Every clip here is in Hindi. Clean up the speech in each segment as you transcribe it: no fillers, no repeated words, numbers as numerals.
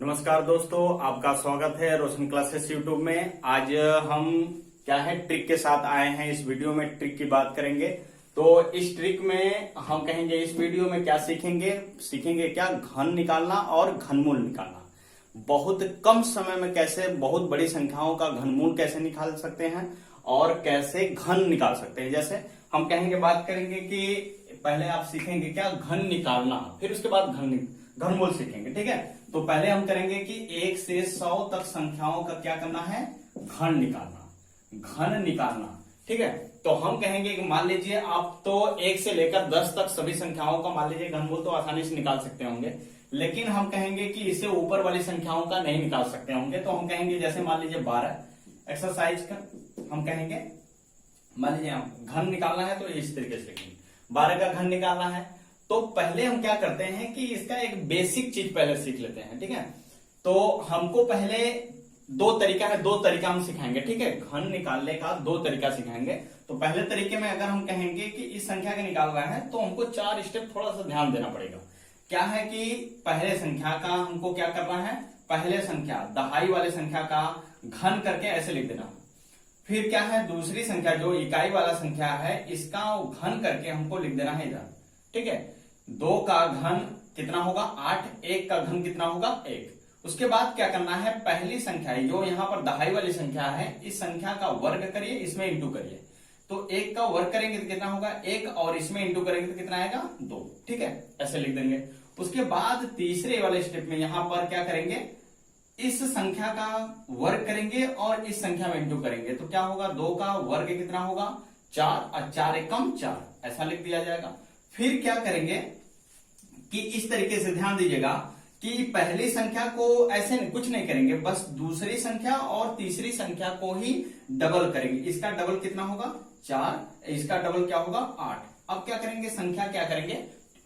नमस्कार दोस्तों, आपका स्वागत है रोशन क्लासेस यूट्यूब में। आज हम क्या है ट्रिक के साथ आए हैं। इस वीडियो में ट्रिक की बात करेंगे। तो इस ट्रिक में हम कहेंगे, इस वीडियो में क्या सीखेंगे क्या, घन निकालना और घनमूल निकालना। बहुत कम समय में कैसे बहुत बड़ी संख्याओं का घनमूल कैसे निकाल सकते हैं और कैसे घन निकाल सकते हैं। जैसे हम कहेंगे, बात करेंगे कि पहले आप सीखेंगे क्या, घन निकालना, फिर उसके बाद घनमूल सीखेंगे। ठीक है, तो पहले हम करेंगे कि 1 से 100 तक संख्याओं का क्या करना है, घन निकालना। ठीक है, तो हम कहेंगे कि मान लीजिए आप तो 1 से लेकर 10 तक सभी संख्याओं का मान लीजिए घनमूल तो आसानी से निकाल सकते होंगे, लेकिन हम कहेंगे कि इससे ऊपर वाली संख्याओं का नहीं निकाल सकते होंगे। तो हम कहेंगे जैसे मान लीजिए 12 एक्सरसाइज का हम कहेंगे, मान लीजिए घन निकालना है तो इस तरीके से 12 का घन निकालना है। तो पहले हम क्या करते हैं कि इसका एक बेसिक चीज पहले सीख लेते हैं। ठीक है, तो हमको पहले दो तरीका हम सिखाएंगे। ठीक है, घन निकालने का 2 तरीका सिखाएंगे। तो पहले तरीके में अगर हम कहेंगे कि इस संख्या का निकाल रहा है तो हमको 4 स्टेप थोड़ा सा ध्यान देना पड़ेगा। क्या है कि पहले संख्या का हमको क्या करना है, पहले संख्या दहाई वाले संख्या का घन करके ऐसे लिख देना। फिर क्या है, दूसरी संख्या जो इकाई वाला संख्या है इसका घन करके हमको लिख देना है इधर। ठीक है, 2 का घन कितना होगा 8, 1 का घन कितना होगा 1। उसके बाद क्या करना है, पहली संख्या जो यहाँ पर दहाई वाली संख्या है इस संख्या का वर्ग करिए, इसमें इंटू करिए। तो 1 का वर्ग करेंगे तो कितना होगा 1, और इसमें इंटू करेंगे तो कितना आएगा 2। ठीक है, ऐसे लिख देंगे। उसके बाद तीसरे वाले स्टेप में यहां पर क्या करेंगे, इस संख्या का वर्ग करेंगे और इस संख्या में इंटू करेंगे। तो क्या होगा, 2 का वर्ग कितना होगा 4, और 4 एकम 4, ऐसा लिख दिया जाएगा। फिर क्या करेंगे कि इस तरीके से ध्यान दीजिएगा कि पहली संख्या को ऐसे कुछ नहीं करेंगे, बस दूसरी संख्या और तीसरी संख्या को ही डबल करेंगे। इसका डबल कितना होगा 4, इसका डबल क्या होगा 8। अब क्या करेंगे, संख्या क्या करेंगे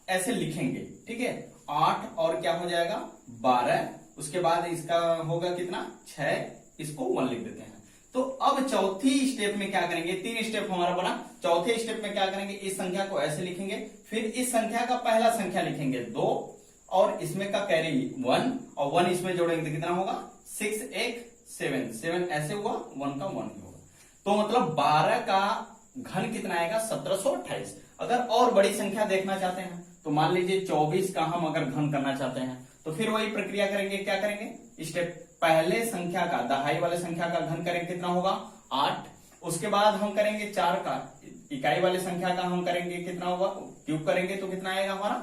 ऐसे लिखेंगे। ठीक है, 8 और क्या हो जाएगा 12, उसके बाद इसका होगा कितना 6, इसको 1 लिख देते हैं। तो अब चौथी स्टेप में क्या करेंगे, 3 स्टेप हमारा बना। चौथे स्टेप में क्या करेंगे, इस संख्या को ऐसे लिखेंगे, फिर इस संख्या का पहला संख्या लिखेंगे 2, और इसमें का कैरी 1, और 1 इसमें जोड़ेंगे तो कितना होगा 6, 1 7, 7 ऐसे हुआ, 1 का 1 होगा। तो मतलब 12 का घन कितना आएगा 1728। अगर और बड़ी संख्या देखना चाहते हैं तो मान लीजिए 24 का हम अगर घन करना चाहते हैं तो फिर वही प्रक्रिया करेंगे। क्या करेंगे, स्टेप पहले संख्या का दहाई वाले संख्या का घन करेंगे कितना होगा 8। उसके बाद हम करेंगे 4 का इकाई वाले संख्या का हम करेंगे कितना होगा, क्यूब करेंगे तो कितना आएगा हमारा,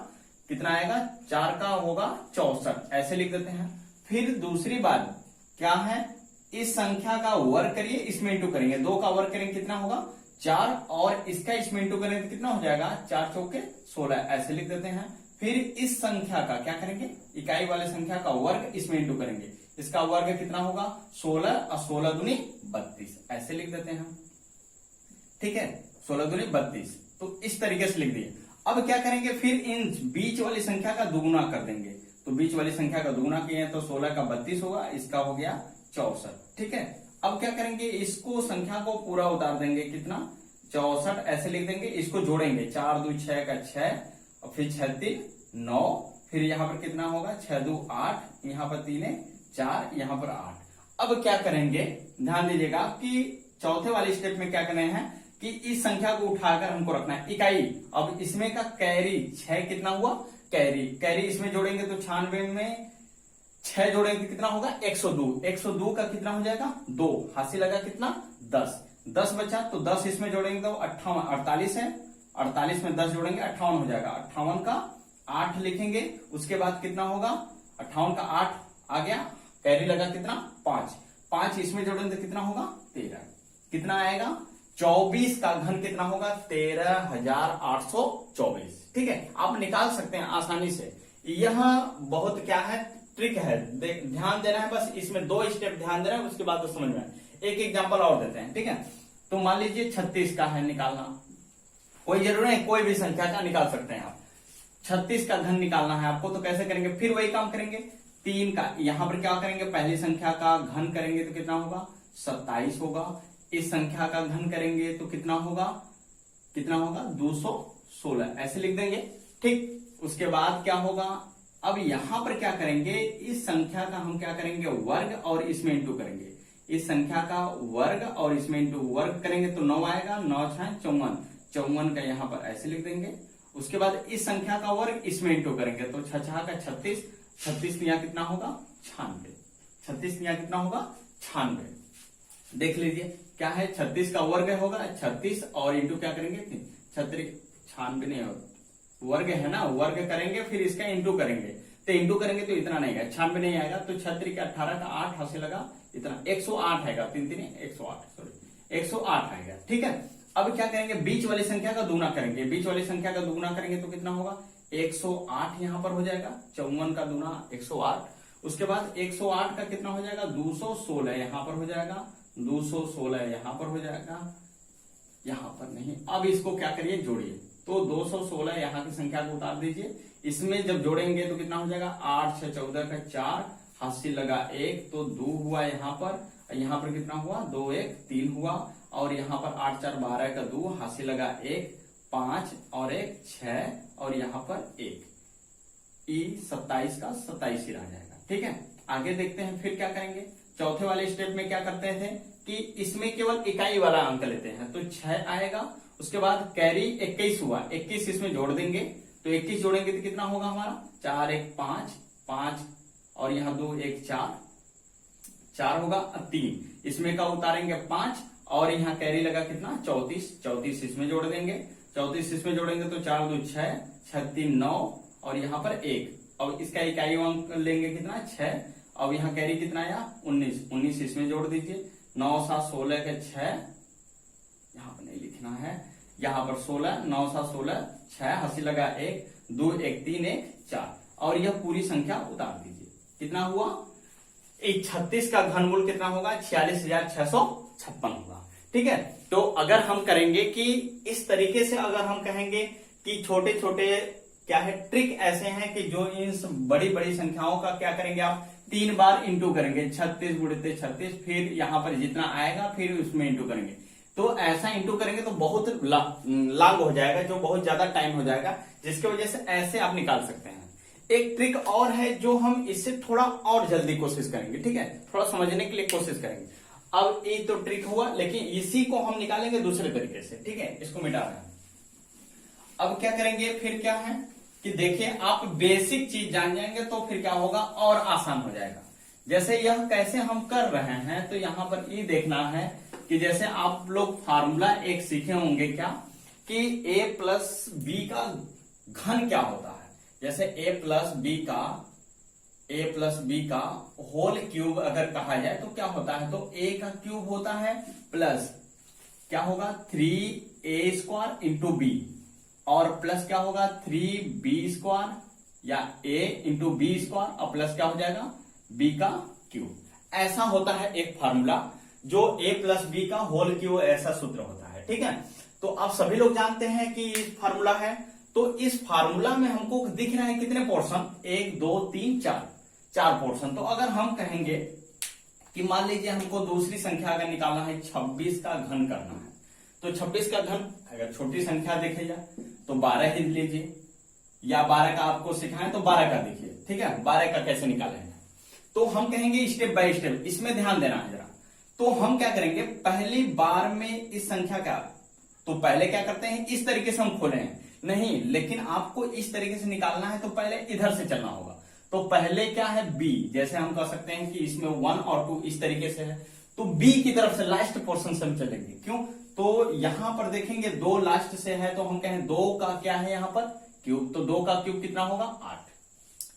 कितना आएगा 4 का होगा 64, ऐसे लिख देते हैं। फिर दूसरी बात क्या है, इस संख्या का वर्ग करिए, इसमें इंटू करेंगे, 2 का वर्ग करेंगे कितना होगा 4, और इसका इसमें इंटू करेंगे तो कितना हो जाएगा 4 चौके 16, ऐसे लिख देते हैं। फिर इस संख्या का क्या करेंगे, इकाई वाले संख्या का वर्ग इसमें इंटू करेंगे, इसका वर्ग कितना होगा 16, और 16 दूनी 32, ऐसे लिख देते हैं। ठीक है, 16 दूनी 32, तो इस तरीके से लिख दिए। अब क्या करेंगे, फिर इन बीच वाली संख्या का दुगुना कर देंगे। तो बीच वाली संख्या का दुगुना किए तो 16 का 32 होगा, इसका हो गया 64। ठीक है, अब क्या करेंगे, इसको संख्या को पूरा उतार देंगे, कितना 64 ऐसे लिख देंगे। इसको जोड़ेंगे, 4 2 6 का 6, और फिर 6 3 9, फिर यहाँ पर कितना होगा 6 2 8, यहाँ पर 3 4, यहाँ पर 8। अब क्या करेंगे, ध्यान दीजिएगा कि चौथे वाले स्टेप में क्या करना है कि इस संख्या को उठाकर हमको रखना है इकाई। अब इसमें का कैरी 6 कितना हुआ, कैरी इसमें जोड़ेंगे तो 96 में 6 जोड़ेंगे कितना होगा 102, 102 का कितना हो जाएगा 2, हासिल लगा कितना 10 बचा, तो 10 इसमें जोड़ेंगे तो 48 है, 48 में 10 जोड़ेंगे 58 हो जाएगा। 58 का 8 लिखेंगे, उसके बाद कितना होगा 58 का 8 आ गया, कैरी लगा कितना 5 इसमें जोड़ेंगे तो कितना होगा 13, कितना आएगा 24 का घन कितना होगा 13824। ठीक है, आप निकाल सकते हैं आसानी से। यह बहुत क्या है ट्रिक है, ध्यान देना है, बस इसमें 2 स्टेप ध्यान देना है, उसके बाद तो समझ में आए। एक एग्जांपल और देते हैं। ठीक है, तो मान लीजिए 36 का है निकालना, कोई जरूरी नहीं, कोई भी संख्या का निकाल सकते हैं आप। 36 का घन निकालना है आपको, तो कैसे करेंगे, फिर वही काम करेंगे। 3 का यहां पर क्या करेंगे, पहली संख्या का घन करेंगे तो कितना होगा 27 होगा। इस संख्या का घन करेंगे तो कितना होगा 216, ऐसे लिख देंगे। ठीक, उसके बाद क्या होगा अब यहां पर क्या करेंगे, इस संख्या का हम क्या करेंगे वर्ग और इसमें इंटू करेंगे। इस संख्या का वर्ग और इसमें इंटू वर्ग करेंगे तो 9 आएगा, 9 6 54, 54 का यहां पर ऐसे लिख देंगे। उसके बाद इस संख्या का वर्ग इसमें इंटू करेंगे तो 6 6 का 36, 36 यहाँ कितना होगा 96, 36 यहाँ कितना होगा 96। देख लीजिए क्या है, 36 का वर्ग होगा 36 और इंटू क्या करेंगे 36, 96 नहीं होगा, वर्ग है ना, वर्ग करेंगे फिर इसका इंटू करेंगे, तो इंटू करेंगे तो इतना नहीं आएगा, 96 नहीं आएगा, तो 36 का 18 का 8 हाथ से लगा इतना 108 आएगा, 3 3 108, सॉरी 108 आएगा। ठीक है, अब क्या करेंगे, बीच वाली संख्या का दुगुना करेंगे, बीच वाली संख्या का दुगुना करेंगे तो कितना होगा 108 यहां पर हो जाएगा, 54 का दुगुना 108, उसके बाद 108 का कितना हो जाएगा 216 यहां पर हो जाएगा, 216 यहां पर हो जाएगा, यहां पर नहीं। अब इसको क्या करिए जोड़िए, तो 216 यहाँ की संख्या को उतार दीजिए, इसमें जब जोड़ेंगे तो कितना हो जाएगा 8 6 14 का 4 हाथ से लगा 1 तो 2 हुआ यहाँ पर कितना हुआ 2 1 3 हुआ, और यहाँ पर 8 4 12 का 2 हाथ से लगा 1 5 और 1 6 और यहाँ पर 1 27 का 27 ही रह जाएगा। ठीक है, आगे देखते हैं फिर क्या करेंगे। चौथे वाले स्टेप में क्या करते थे कि इसमें केवल इकाई वाला अंक लेते हैं, तो 6 आएगा, उसके बाद कैरी 21 हुआ, 21 इसमें जोड़ देंगे, तो 21 जोड़ेंगे तो कितना होगा हमारा 4 1 5 5 और यहाँ 2 1 4 4 होगा, 3 इसमें का उतारेंगे 5 और यहाँ कैरी लगा कितना 34, 34 इसमें जोड़ देंगे, 34 इसमें जोड़ेंगे तो 4 2 6 6 3 9 और यहाँ पर 1, और इसका इकाई अंक लेंगे कितना 6, और यहाँ कैरी कितना आया 19, 19 इसमें जोड़ दीजिए, 9 7 16 के 6 यहाँ पर नहीं लिखना है, यहाँ पर 16 9 7 16 6 हंसी लगा 1 2 1 3 1 4 और यह पूरी संख्या उतार दीजिए, कितना हुआ 36 का घनमूल कितना होगा 46,656 होगा। ठीक है, तो अगर हम करेंगे कि इस तरीके से अगर हम कहेंगे कि छोटे छोटे क्या है ट्रिक ऐसे हैं कि जो इन बड़ी बड़ी संख्याओं का क्या करेंगे आप 3 बार इंटू करेंगे, 36 गुणित 36, फिर यहां पर जितना आएगा फिर उसमें इंटू करेंगे, तो ऐसा इंटू करेंगे तो बहुत लॉन्ग हो जाएगा, जो बहुत ज्यादा टाइम हो जाएगा, जिसकी वजह से ऐसे आप निकाल सकते हैं। एक ट्रिक और है जो हम इससे थोड़ा और जल्दी कोशिश करेंगे, ठीक है, थोड़ा समझने के लिए कोशिश करेंगे। अब ये तो ट्रिक हुआ, लेकिन इसी को हम निकालेंगे दूसरे तरीके से। ठीक है, इसको मिटा रहे हैं। अब क्या करेंगे, फिर क्या है कि देखिए आप बेसिक चीज जान जाएंगे तो फिर क्या होगा और आसान हो जाएगा। जैसे यह कैसे हम कर रहे हैं, तो यहां पर ये देखना है कि जैसे आप लोग फार्मूला एक सीखे होंगे क्या कि a प्लस बी का घन क्या होता है। जैसे a प्लस बी का होल क्यूब अगर कहा जाए तो क्या होता है, तो a का क्यूब होता है प्लस क्या होगा 3a² इंटू बी, और प्लस क्या होगा 3b² या a इंटू b² और प्लस क्या हो जाएगा b का क्यूब। ऐसा होता है एक फार्मूला जो a प्लस बी का होल क्यूब, ऐसा सूत्र होता है। ठीक है, तो आप सभी लोग जानते हैं कि फार्मूला है, तो इस फार्मूला में हमको दिख रहा है कितने पोर्शन 1 2 3 4 पोर्शन। तो अगर हम कहेंगे कि मान लीजिए हमको दूसरी संख्या अगर निकालना है 26 का घन करना है, तो 26 का घन अगर छोटी संख्या देखे जाए तो 12 ही लीजिए, या 12 का आपको सिखाएं तो 12 का देखिए। ठीक है, 12 का कैसे निकालेंगे, तो हम कहेंगे स्टेप बाय स्टेप, इसमें ध्यान देना है जरा। तो हम क्या करेंगे, पहली बार में इस संख्या का, तो पहले क्या करते हैं इस तरीके से हम खोले हैं नहीं, लेकिन आपको इस तरीके से निकालना है तो पहले इधर से चलना होगा। तो पहले क्या है b, जैसे हम कह सकते हैं कि इसमें 1 और 2 इस तरीके से है, तो b की तरफ से लास्ट पोर्शन से हम चलेंगे। क्यों, तो यहां पर देखेंगे 2 लास्ट से है, तो हम कहें 2 का क्या है यहाँ पर क्यूब, तो 2 का क्यूब कितना होगा 8।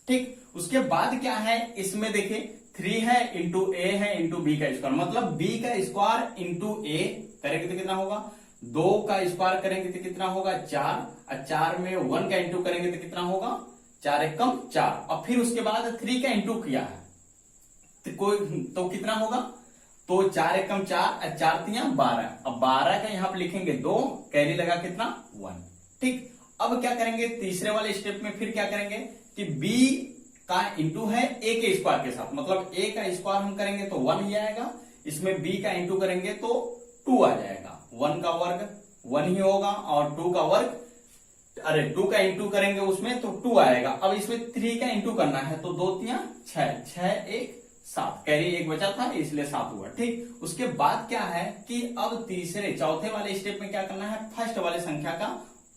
ठीक, उसके बाद क्या है इसमें देखिए 3 है इंटू a है इंटू b का स्क्वायर, मतलब b का स्क्वायर इंटू a करेंगे तो कितना होगा 2 का स्क्वायर करेंगे तो कितना होगा 4, और 4 में 1 का इंटू करेंगे तो कितना होगा 4 1 4, और फिर उसके बाद 3 का इंटू किया है तो कितना होगा, तो 4 1 4 और 4 3 12, अब 12 का यहाँ पे लिखेंगे 2, कैरी लगा कितना 1। ठीक, अब क्या करेंगे तीसरे वाले स्टेप में, फिर क्या करेंगे कि b का इंटू है a के स्क्वायर के साथ, मतलब a का स्क्वायर हम करेंगे तो 1 ही आएगा, इसमें b का इंटू करेंगे तो 2 आ जाएगा, 1 का वर्ग 1 ही होगा और 2 का वर्ग अरे 2 का इंटू करेंगे उसमें तो 2 आएगा। अब इसमें 3 का इंटू करना है तो 2 3 6, 6 1 7, कैरी 1 बचा था इसलिए 7 हुआ। ठीक, उसके बाद क्या है कि अब चौथे वाले स्टेप में क्या करना है, फर्स्ट वाले संख्या का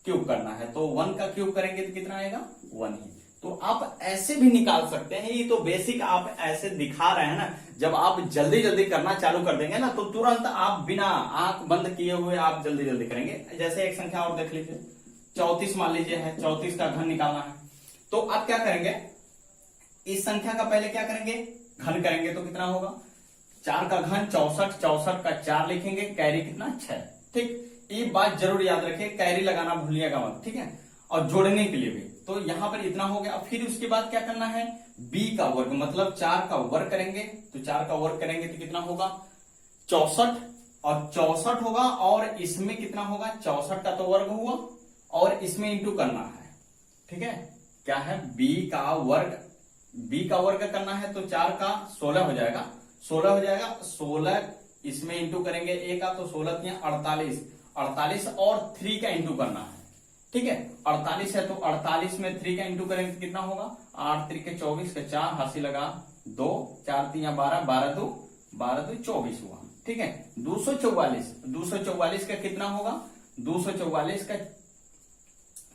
क्यूब करना है। तो 1 का क्यूब करेंगे तो कितना आएगा, 1 ही। तो आप ऐसे भी निकाल सकते हैं, ये तो बेसिक आप ऐसे दिखा रहे हैं ना। जब आप जल्दी जल्दी करना चालू कर देंगे ना तो तुरंत आप बिना आंख बंद किए हुए आप जल्दी जल्दी करेंगे। जैसे एक संख्या और देख लीजिए, 34 मान लीजिए है, 34 का घन निकालना है। तो आप क्या करेंगे, इस संख्या का पहले क्या करेंगे, घन करेंगे तो कितना होगा, 4 का घन 64, 64 का 4 लिखेंगे, कैरी कितना 6। ठीक, ये बात जरूर याद रखिए, कैरी लगाना भूलिएगा मत, ठीक है। और जोड़ने के लिए भी तो यहां पर इतना हो गया। फिर उसके बाद क्या करना है, b का वर्ग मतलब 4 का वर्ग करेंगे। तो 4 का वर्ग करेंगे तो कितना होगा, 64 और 64 होगा। और इसमें कितना होगा, 64 का तो वर्ग हुआ और इसमें इंटू करना है। ठीक है, क्या है, b का वर्ग करना है तो 4 का 16 हो जाएगा, 16 हो जाएगा। 16 इसमें इंटू करेंगे a का तो 16 3 48, 48 और 3 का इंटू करना है। ठीक है, 48 है तो 48 में 3 का इंटू करेंगे तो कितना होगा, 8 3 के 24 के 4 हासिल लगा 2, 4 3 12, 12 2 24 हुआ। ठीक है, 244 का कितना होगा, 244 का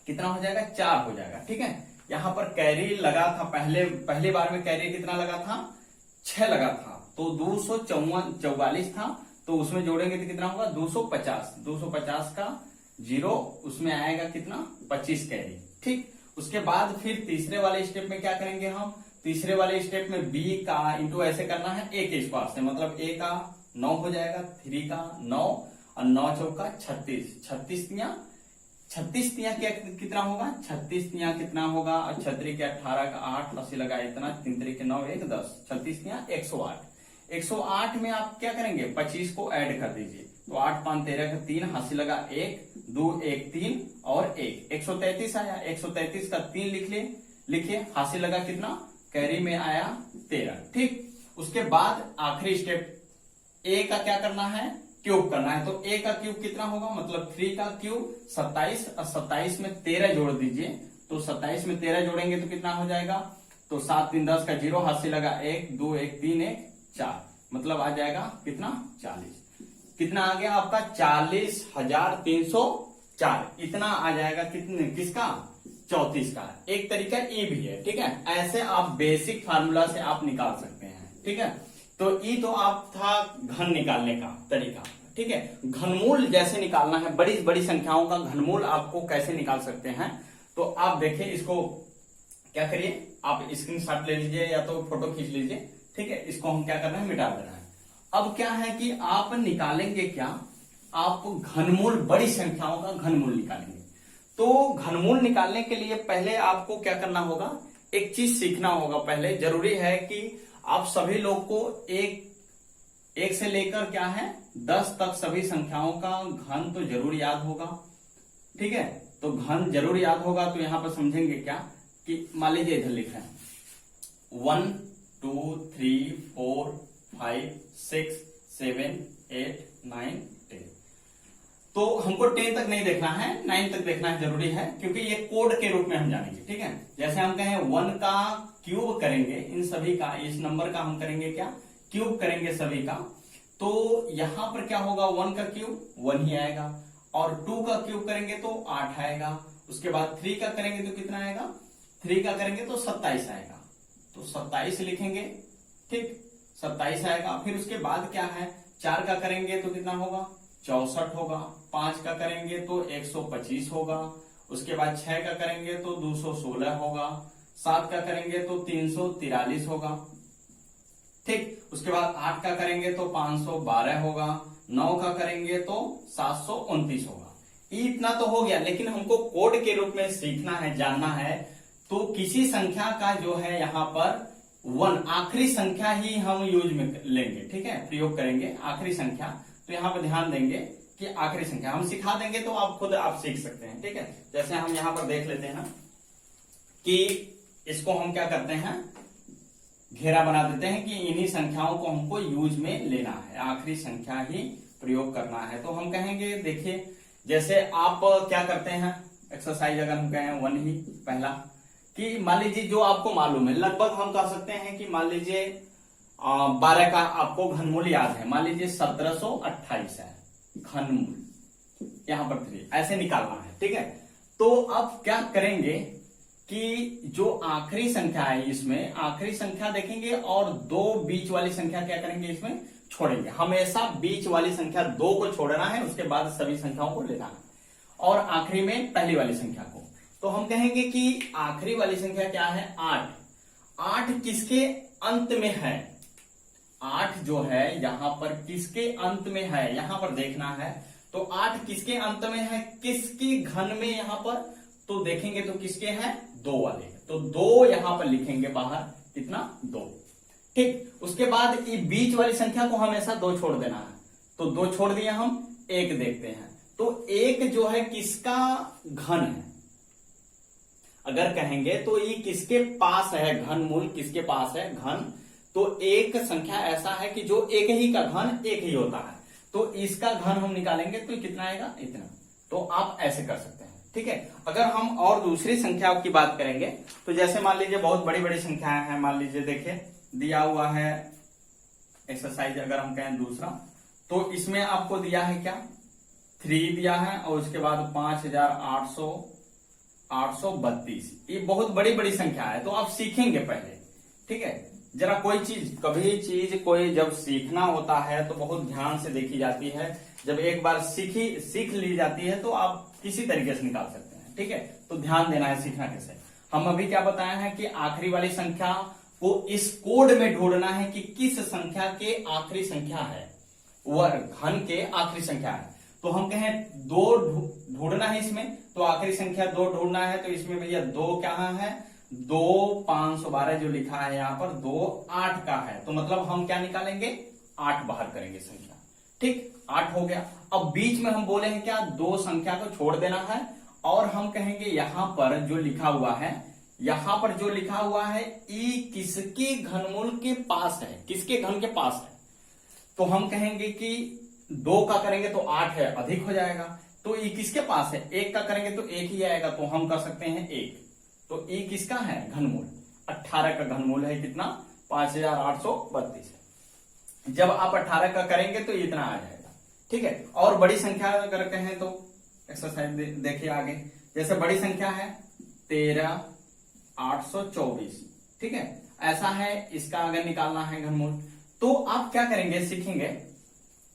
कितना हो जाएगा, 4 हो जाएगा। ठीक है, यहां पर कैरी लगा था, पहले बार में कैरी कितना लगा था, 6 लगा था। तो 244 था तो उसमें जोड़ेंगे तो कितना होगा, 250 का 0 उसमें आएगा कितना, 25 कैरी। ठीक, उसके बाद फिर तीसरे वाले स्टेप में क्या करेंगे हम, तीसरे वाले स्टेप में b का इंटू ऐसे करना है a के स्क्वायर से, मतलब a का 9 हो जाएगा, 3 का 9 और 9 चौका 36, 36 तिया कितना होगा, 36 तिया कितना होगा, और 36 के 18 का 8 अस्सी लगा इतना, 3 3 के 9 1 10, 36 तिया 108। 108 में आप क्या करेंगे, 25 को ऐड कर दीजिए तो 8 5 13 का 3 हासिल लगा 1 2 1 3 और 1, 133 आया। 133 का 3 लिखिए, हासिल लगा कितना, कैरी में आया 13। ठीक, उसके बाद आखिरी स्टेप a का क्या करना है, क्यूब करना है। तो a का क्यूब कितना होगा, मतलब 3 का क्यूब 27 और 27 में 13 जोड़ दीजिए। तो 27 में 13 जोड़ेंगे तो कितना हो जाएगा, तो 7 3 10 का 0 हासिल लगा 1 2 1 3 1 4, मतलब आ जाएगा कितना, 40। कितना आ गया आपका, 40,304। इतना आ जाएगा कितने, किसका, 34 का। एक तरीका ये भी है। ठीक है, ऐसे आप बेसिक फार्मूला से आप निकाल सकते हैं। ठीक है, तो ये तो आप था घन निकालने का तरीका। ठीक है, घनमूल जैसे निकालना है, बड़ी बड़ी संख्याओं का घनमूल आपको कैसे निकाल सकते हैं, तो आप देखिए, इसको क्या करिए, आप स्क्रीनशॉट ले लीजिए या तो फोटो खींच लीजिए। ठीक है, इसको हम क्या करना है, मिटा देना है। अब क्या है कि आप निकालेंगे क्या, आप घनमूल, बड़ी संख्याओं का घनमूल निकालेंगे। तो घनमूल निकालने के लिए पहले आपको क्या करना होगा, एक चीज सीखना होगा। पहले जरूरी है कि आप सभी लोग को एक से लेकर क्या है 10 तक सभी संख्याओं का घन तो जरूर याद होगा। ठीक है, तो घन जरूर याद होगा। तो यहां पर समझेंगे क्या कि मान लीजिए इधर लिखा है 1 2 3 4 5 6 7 8 9 10। तो हमको 10 तक नहीं देखना है, 9 तक देखना है, जरूरी है, क्योंकि ये कोड के रूप में हम जानेंगे। ठीक है, जैसे हम कहें 1 का क्यूब करेंगे, इन सभी का, इस नंबर का हम करेंगे क्या, क्यूब करेंगे सभी का। तो यहां पर क्या होगा, 1 का क्यूब 1 ही आएगा, और 2 का क्यूब करेंगे तो 8 आएगा। उसके बाद 3 का करेंगे तो कितना आएगा, 3 का करेंगे तो 27 आएगा, तो 27 लिखेंगे। ठीक, 27 आएगा। फिर उसके बाद क्या है, 4 का करेंगे तो कितना होगा, 64 होगा। 5 का करेंगे तो 125 होगा। उसके बाद 6 का करेंगे तो 216 होगा। 7 का करेंगे तो 343 होगा। ठीक, उसके बाद 8 का करेंगे तो 512 होगा। 9 का करेंगे तो 729 होगा। इतना तो हो गया, लेकिन हमको कोड के रूप में सीखना है, जानना है। तो किसी संख्या का जो है यहाँ पर 1 आखिरी संख्या ही हम यूज में लेंगे। ठीक है, प्रयोग करेंगे आखिरी संख्या। तो यहाँ पर ध्यान देंगे कि आखिरी संख्या हम सिखा देंगे तो आप खुद आप सीख सकते हैं। ठीक है, जैसे हम यहाँ पर देख लेते हैं ना कि इसको हम क्या करते हैं, घेरा बना देते हैं कि इन्हीं संख्याओं को हमको यूज में लेना है, आखिरी संख्या ही प्रयोग करना है। तो हम कहेंगे, देखिए जैसे आप क्या करते हैं, एक्सरसाइज अगर हम कहें 1 ही पहला, कि मान लीजिए जो आपको मालूम है, लगभग हम कह सकते हैं कि मान लीजिए 12 का आपको घनमूल याद है, मान लीजिए 1728 है घनमूल, यहां पर 3 ऐसे निकालना है, ठीक है। तो अब क्या करेंगे कि जो आखिरी संख्या है इसमें, आखिरी संख्या देखेंगे और 2 बीच वाली संख्या क्या करेंगे इसमें छोड़ेंगे। हमेशा बीच वाली संख्या 2 को छोड़ना है, उसके बाद सभी संख्याओं को लेना है, और आखिरी में पहली वाली संख्या को। तो हम कहेंगे कि आखिरी वाली संख्या क्या है 8। 8 किसके अंत में है, 8 जो है यहां पर किसके अंत में है, यहां पर देखना है। तो 8 किसके अंत में है, किसके घन में यहां पर, तो देखेंगे तो किसके हैं 2 वाले, तो 2 यहां पर लिखेंगे बाहर, कितना 2, ठीक। उसके बाद ये बीच वाली संख्या को हमेशा 2 छोड़ देना है, तो 2 छोड़ दिया, हम 1 देखते हैं। तो 1 जो है किसका घन है, अगर कहेंगे तो ये किसके पास है, घन मूल किसके पास है घन, तो एक संख्या ऐसा है कि जो एक ही का घन 1 ही होता है, तो इसका घन हम निकालेंगे तो कितना आएगा इतना। तो आप ऐसे कर सकते हैं, ठीक है। अगर हम और दूसरी संख्या की बात करेंगे तो जैसे मान लीजिए बहुत बड़ी बड़ी संख्याएं हैं, मान लीजिए देखिए दिया हुआ है एक्सरसाइज अगर हम कहें दूसरा, तो इसमें आपको दिया है क्या 3 दिया है, और उसके बाद 5832, ये बहुत बड़ी बड़ी संख्या है। तो आप सीखेंगे पहले, ठीक है। जरा कोई चीज, कभी चीज कोई जब सीखना होता है तो बहुत ध्यान से देखी जाती है, जब एक बार सीख ली जाती है तो आप किसी तरीके से निकाल सकते हैं, ठीक है। तो ध्यान देना है सीखना कैसे। हम अभी क्या बताए हैं कि आखिरी वाली संख्या को इस कोड में ढूंढना है कि किस संख्या के आखिरी संख्या है, वह घन के आखिरी संख्या है। तो हम कहें 2 ढूंढना है इसमें, तो आखिरी संख्या 2 ढूंढना है, तो इसमें भैया 2 कहाँ है, 2 512 जो लिखा है यहाँ पर 2 8 का है, तो मतलब हम क्या निकालेंगे 8 बाहर करेंगे संख्या, ठीक। 8 हो गया। अब बीच में हम बोले हैं क्या 2 संख्या को छोड़ देना है, और हम कहेंगे यहां पर जो लिखा हुआ है, यहां पर जो लिखा हुआ है ई किसके घनमूल के पास है, किसके घन के पास है। तो हम कहेंगे कि 2 का करेंगे तो 8 है, अधिक हो जाएगा, तो ई किसके पास है, 1 का करेंगे तो 1 ही आएगा, तो हम कर सकते हैं 1। तो ई किसका है घनमूल, 18 का घनमूल है कितना 5832 है। जब आप 18 का करेंगे तो इतना आ जाएगा, ठीक है। और बड़ी संख्या अगर कहें तो एक्सरसाइज देखिए आगे, जैसे बड़ी संख्या है 13824, ठीक है, ऐसा है। इसका अगर निकालना है घनमूल तो आप क्या करेंगे, सीखेंगे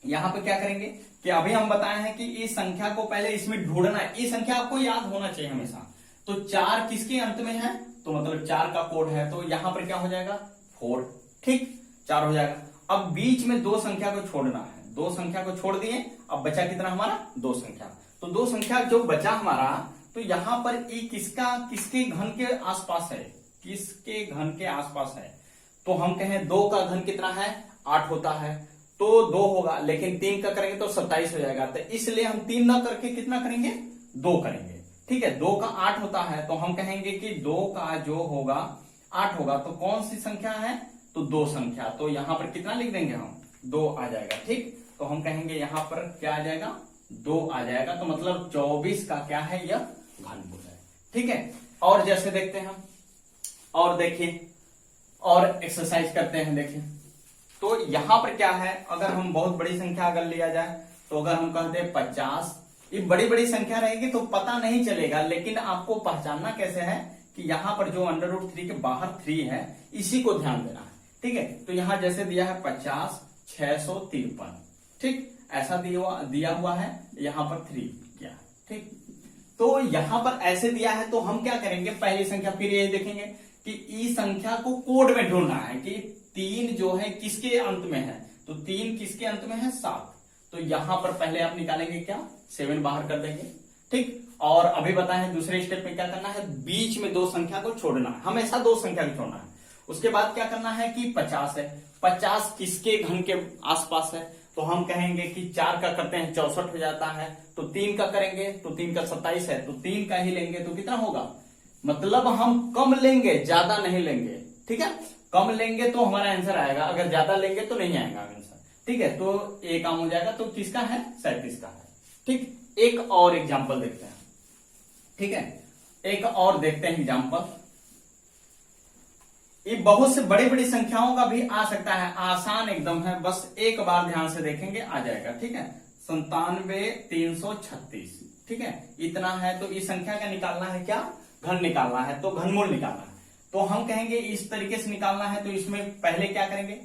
यहां पे क्या करेंगे कि अभी हम बताए हैं कि इस संख्या को पहले इसमें ढूंढना है, ये संख्या आपको याद होना चाहिए हमेशा। तो 4 किसके अंत में है, तो मतलब 4 का कोड है, तो यहां पर क्या हो जाएगा 4, ठीक 4 हो जाएगा। अब बीच में 2 संख्या को छोड़ना है, 2 संख्या को छोड़ दिए, अब बचा कितना हमारा 2 संख्या, तो 2 संख्या जो बचा हमारा, तो यहां पर ई किसके घन के आसपास है, किसके घन के आसपास है। तो हम कहें 2 का घन कितना है 8 होता है, तो 2 होगा, लेकिन 3 का करेंगे तो 27 हो जाएगा, तो इसलिए हम 3 ना करके कितना करेंगे 2 करेंगे, ठीक है। 2 का 8 होता है, तो हम कहेंगे कि 2 का जो होगा 8 होगा, तो कौन सी संख्या है, तो 2 संख्या, तो यहां पर कितना लिख देंगे हम 2 आ जाएगा, ठीक। तो हम कहेंगे यहां पर क्या आ जाएगा 2 आ जाएगा, तो मतलब 24 का क्या है यह घनमूल है, ठीक है। और जैसे देखते हैं हम, और देखिए और एक्सरसाइज करते हैं, देखिए तो यहां पर क्या है, अगर हम बहुत बड़ी संख्या अगर लिया जाए, तो अगर हम कहते हैं 50, ये बड़ी बड़ी संख्या रहेगी तो पता नहीं चलेगा, लेकिन आपको पहचानना कैसे है कि यहां पर जो √3 के बाहर 3 है, इसी को ध्यान देना है, ठीक है। तो यहां जैसे दिया है 50 653, ठीक, ऐसा दिया हुआ है, यहां पर 3 किया, ठीक। तो यहां पर ऐसे दिया है, तो हम क्या करेंगे पहली संख्या, फिर ये देखेंगे कि इस संख्या को कोड में ढूंढना है कि 3 जो है किसके अंत में है, तो 3 किसके अंत में है 7, तो यहां पर पहले आप निकालेंगे क्या 7 बाहर कर देंगे, ठीक। और अभी बताएं दूसरे स्टेप में क्या करना है, बीच में 2 संख्या को छोड़ना है, हमेशा 2 संख्या को छोड़ना है। उसके बाद क्या करना है कि 50 है, 50 किसके घन के आसपास है, तो हम कहेंगे कि 4 का करते हैं 64 हो जाता है, तो 3 का करेंगे तो 3 का 27 है, तो 3 का ही लेंगे तो कितना होगा, मतलब हम कम लेंगे ज्यादा नहीं लेंगे, ठीक है। कम लेंगे तो हमारा आंसर आएगा, अगर ज्यादा लेंगे तो नहीं आएगा आंसर, ठीक है। तो ए काम हो जाएगा, तो किसका है 37 का है, ठीक। एक और एग्जांपल देखते हैं, ठीक है, एक और देखते हैं एग्जाम्पल। ये बहुत से बड़ी बड़ी संख्याओं का भी आ सकता है, आसान एकदम है, बस एक बार ध्यान से देखेंगे आ जाएगा। ठीक है, 97,336, ठीक है, इतना है। तो इस संख्या का निकालना है क्या, घन निकालना है, तो घनमूल निकालना है। तो हम कहेंगे इस तरीके से निकालना है, तो इसमें पहले क्या करेंगे,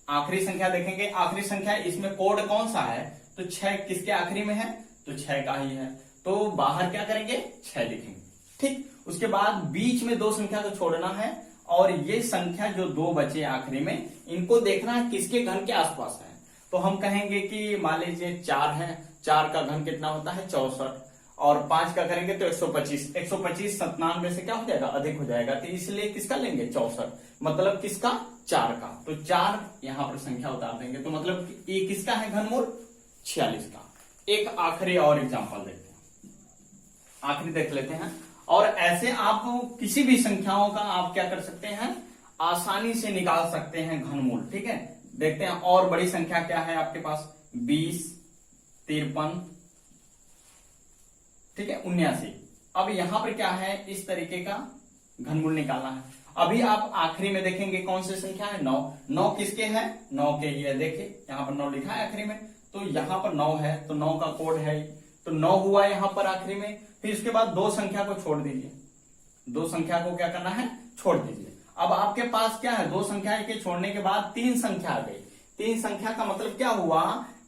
आखिरी संख्या देखेंगे। आखिरी संख्या इसमें कोड कौन सा है, तो 6 किसके आखिरी में है, तो 6 का ही है, तो बाहर क्या करेंगे 6 लिखेंगे। ठीक, उसके बाद बीच में 2 संख्या को छोड़ना है, और ये संख्या जो 2 बचे आखिरी में, इनको देखना है किसके घन के आसपास है। तो हम कहेंगे कि मान लीजिए 4 है, 4 का घन कितना होता है 64, और 5 का करेंगे तो 125। 125 97 से क्या हो जाएगा, अधिक हो जाएगा, तो इसलिए किसका लेंगे 64, मतलब किसका 4 का। तो 4 यहां पर संख्या उतार देंगे, तो मतलब ये किसका है घनमूल 46 का। एक आखिरी और एग्जांपल देखते हैं, आखिरी देख लेते हैं। और ऐसे आप किसी भी संख्याओं का आप क्या कर सकते हैं, आसानी से निकाल सकते हैं घनमूल। ठीक है, देखते हैं और बड़ी संख्या क्या है आपके पास, 20, 53, ठीक है, 79। अब यहां पर क्या है, इस तरीके का घनमूल निकालना है। अभी आप आखिरी में देखेंगे कौन सी संख्या है, 9। 9 किसके है, 9 के ही है, देखिए यहां पर 9 लिखा है आखिरी में, तो यहां पर 9 है, तो 9 का कोड है, तो 9 हुआ यहां पर आखिरी में। फिर उसके बाद 2 संख्या को छोड़ दीजिए, 2 संख्या को क्या करना है, छोड़ दीजिए। अब आपके पास क्या है, 2 संख्या के छोड़ने के बाद 3 संख्या आ गई। 3 संख्या का मतलब क्या हुआ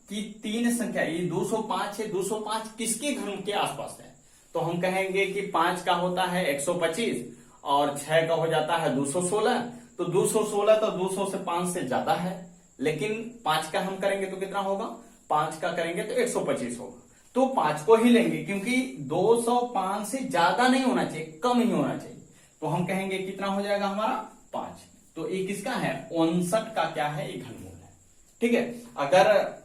कि 3 संख्या, ये 205 है, 205 किसके घन के आसपास है, तो हम कहेंगे कि 5 का होता है 125, और 6 का हो जाता है 216। तो 216 तो 200 से 5 से ज्यादा है, लेकिन 5 का हम करेंगे तो कितना होगा, 5 का करेंगे तो 125 होगा, तो 5 को ही लेंगे, क्योंकि 205 से ज्यादा नहीं होना चाहिए, कम ही होना चाहिए। तो हम कहेंगे कितना हो जाएगा हमारा 5। तो ये किसका है, 59 का क्या है, ये घनमूल है। ठीक है, अगर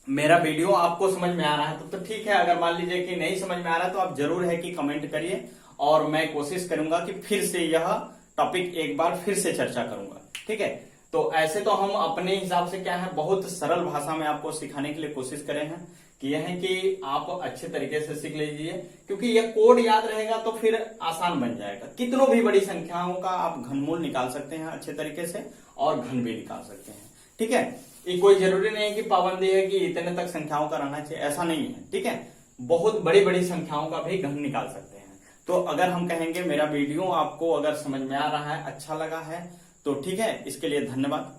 मेरा वीडियो आपको समझ में आ रहा है तो ठीक है, अगर मान लीजिए कि नहीं समझ में आ रहा है तो आप जरूर है कि कमेंट करिए, और मैं कोशिश करूंगा कि फिर से यह टॉपिक एक बार फिर से चर्चा करूंगा। ठीक है, तो ऐसे तो हम अपने हिसाब से क्या है, बहुत सरल भाषा में आपको सिखाने के लिए कोशिश करें हैं, कि यह है कि आप अच्छे तरीके से सीख लीजिए, क्योंकि यह कोड याद रहेगा तो फिर आसान बन जाएगा। कितनों भी बड़ी संख्याओं का आप घनमूल निकाल सकते हैं अच्छे तरीके से, और घन भी निकाल सकते हैं। ठीक है, ये कोई जरूरी नहीं है कि पाबंदी है कि इतने तक संख्याओं का रहना चाहिए, ऐसा नहीं है। ठीक है, बहुत बड़ी बड़ी संख्याओं का भी घन निकाल सकते हैं। तो अगर हम कहेंगे मेरा वीडियो आपको अगर समझ में आ रहा है, अच्छा लगा है, तो ठीक है, इसके लिए धन्यवाद।